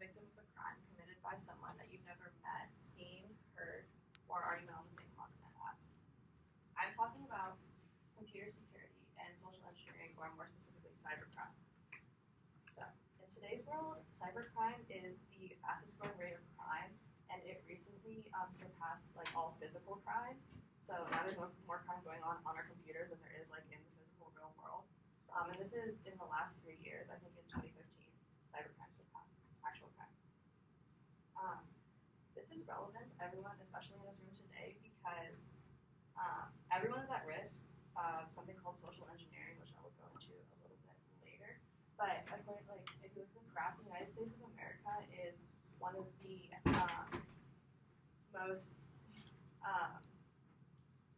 victim of a crime committed by someone that you've never met, seen, heard, or already been on the same continent as. I'm talking about computer security and social engineering, or more specifically, cybercrime. So, in today's world, cybercrime is the fastest growing rate of crime, and it recently surpassed like all physical crime. So now there's more crime going on our computers than there is like in the physical real world. And this is in the last 3 years. I think in 2015, cybercrime surpassed actual crime. This is relevant to everyone, especially in this room today, because everyone is at risk of something called social engineering, which I will go into a little bit later. But according, like, if you look at this graph, the United States of America is one of the most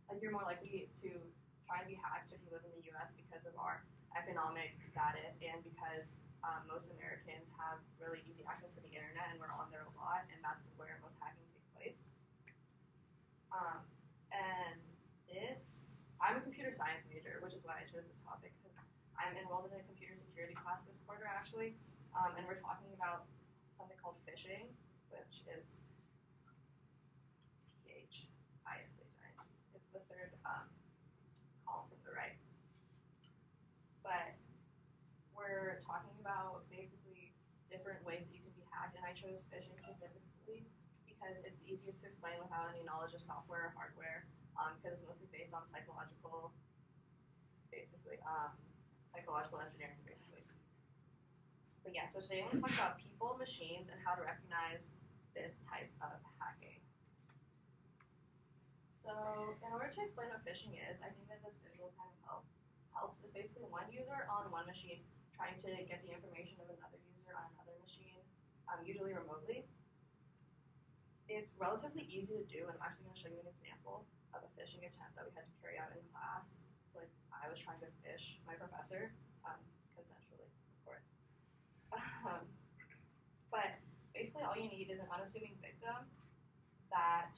like you're more likely to try and be hacked if you live in the U.S. because of our economic status and because most Americans have really easy access to the internet and we're on there a lot, and that's where most hacking takes place. And I'm a computer science major, which is why I chose this topic, because I'm enrolled in a computer security class this quarter, actually, and we're talking about something called phishing, which is PHISHING. It's the third column from the right. But we're talking about basically different ways that you can be hacked, and I chose phishing specifically because it's the easiest to explain without any knowledge of software or hardware, because it's mostly based on psychological engineering, basically. But yeah, so today I'm going to talk about people, machines, and how to recognize this type of hacking. So in order to explain what phishing is, I think that this visual kind of helps. It's basically one user on one machine trying to get the information of another user on another machine, usually remotely. It's relatively easy to do, and I'm actually going to show you an example of a phishing attempt that we had to carry out in class. So like I was trying to phish my professor, consensually, of course. But basically all you need is an unassuming victim that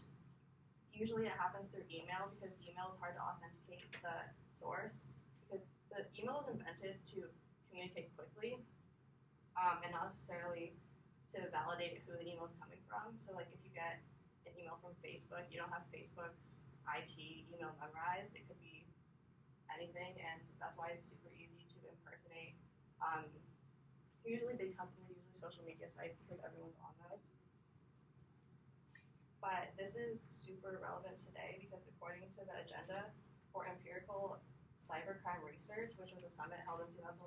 usually it happens through email, because email is hard to authenticate the source, because the email is invented to communicate quickly and not necessarily to validate who the email is coming from. So like if you get an email from Facebook, you don't have Facebook's IT email memorized. It could be anything, and that's why it's super easy to impersonate usually big companies, usually social media sites, because everyone's on those. But this is super relevant today because according to the Agenda for Empirical Cybercrime Research, which was a summit held in 2011,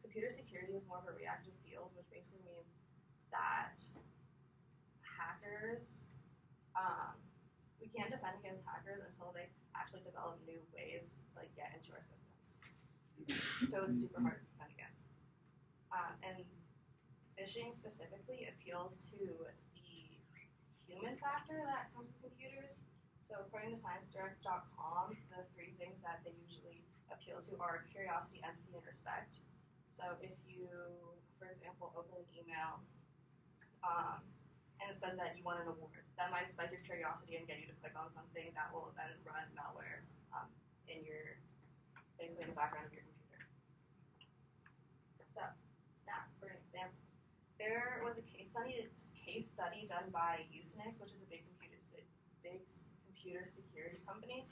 computer security is more of a reactive field, which basically means that hackers, we can't defend against hackers until they actually develop new ways to like get into our systems. So it's super hard to defend against. And phishing specifically appeals to the human factor that comes with computers. So according to ScienceDirect.com, the 3 things that they usually appeal to are curiosity, empathy, and respect. So if you, for example, open an email and it says that you want an award, that might spike your curiosity and get you to click on something that will then run malware basically in the background of your computer. So now, for an example, there was a case study done by Usenix, which is a big computer security company.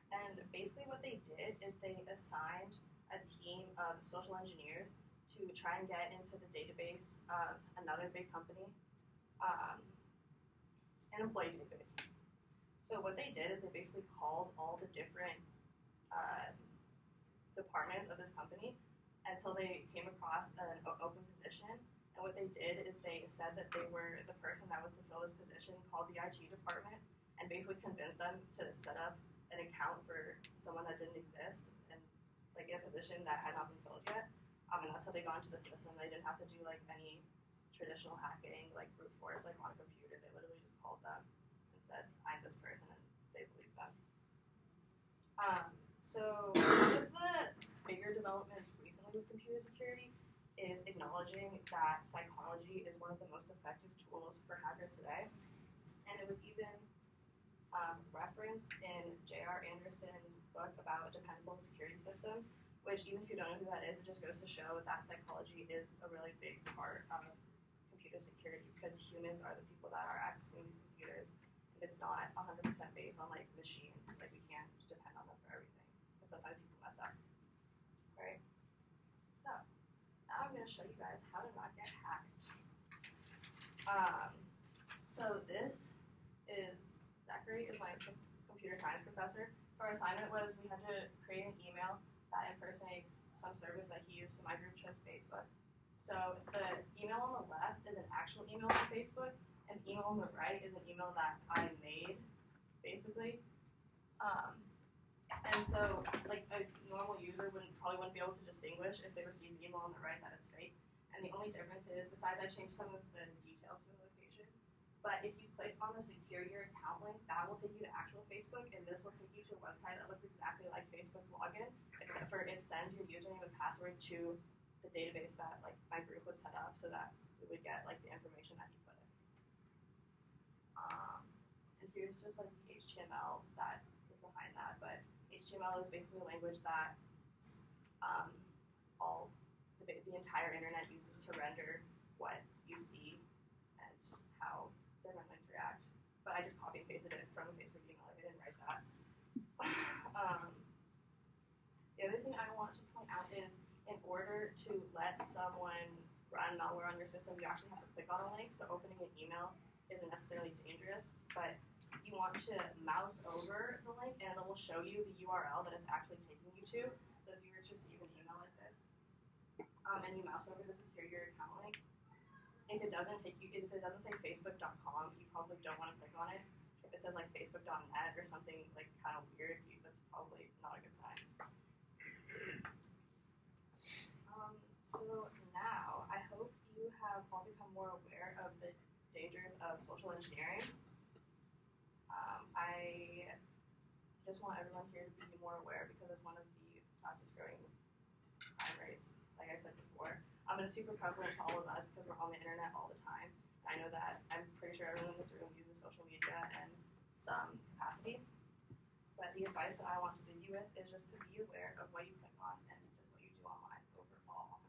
And basically what they did is they assigned a team of social engineers to try and get into the database of another big company, an employee database. So what they did is they basically called all the different departments of this company until they came across an open position. And what they did is they said that they were the person that was to fill this position, called the IT department, and basically convinced them to set up an account for someone that didn't exist and like in a position that had not been filled yet. And that's how they got into the system. They didn't have to do like any traditional hacking, like brute force, like on a computer. They literally just called them and said, "I'm this person," and they believed them. So one of the bigger developments recently with computer security is acknowledging that psychology is one of the most effective tools for hackers today. And it was even referenced in J.R. Anderson's book about dependable security systems, which even if you don't know who that is, it just goes to show that psychology is a really big part of computer security because humans are the people that are accessing these computers. And it's not 100% based on like machines. Like we can't depend on them for everything. And sometimes people mess up. Right? So now I'm going to show you guys how to not get hacked. So this is Zachary is my computer science professor. So our assignment was we had to create an email that impersonates some service that he used. So my group chose Facebook. So the email on the left is an actual email from Facebook, and the email on the right is an email that I made, basically. And so like a normal user probably wouldn't be able to distinguish if they received the email on the right that it's fake. And the only difference is, besides I changed some of the details for the location, but if you click on the secure your account link, that will take you to actual Facebook, and this will take you to a website that looks exactly like Facebook's login, except for it sends your username and password to the database that like my group would set up so that we would get like the information that you put in. And here's just like the HTML that is behind that, but HTML is basically a language that the entire internet uses to render what you see and how different links react. But I just copy and pasted it from a Facebook email. I didn't write that. The other thing I want to point out is in order to let someone run malware on your system, you actually have to click on a link. So opening an email isn't necessarily dangerous, but you want to mouse over the link and it will show you the URL that it's actually taking you to. So if you were to receive an email like this, and you mouse over to secure your account link, if it doesn't say facebook.com, you probably don't want to click on it. If it says like facebook.net or something like kind of weird, that's probably not a good sign. So now I hope you have all become more aware of the dangers of social engineering. I just want everyone here to be more aware because it's one of the fastest growing crime rates, like I said before. And it's super prevalent to all of us because we're on the internet all the time. I know that I'm pretty sure everyone in this room uses social media in some capacity. But the advice that I want to leave you with is just to be aware of what you click on and just what you do online overall.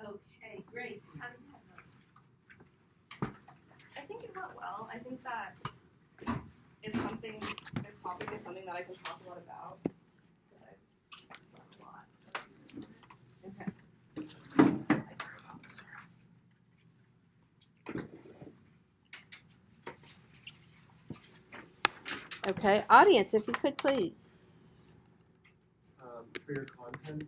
Okay, Grace, how did that go? I think it went well. I think that this topic is something that I can talk a lot about. I've learned a lot. Okay, audience, if you could please. For your content,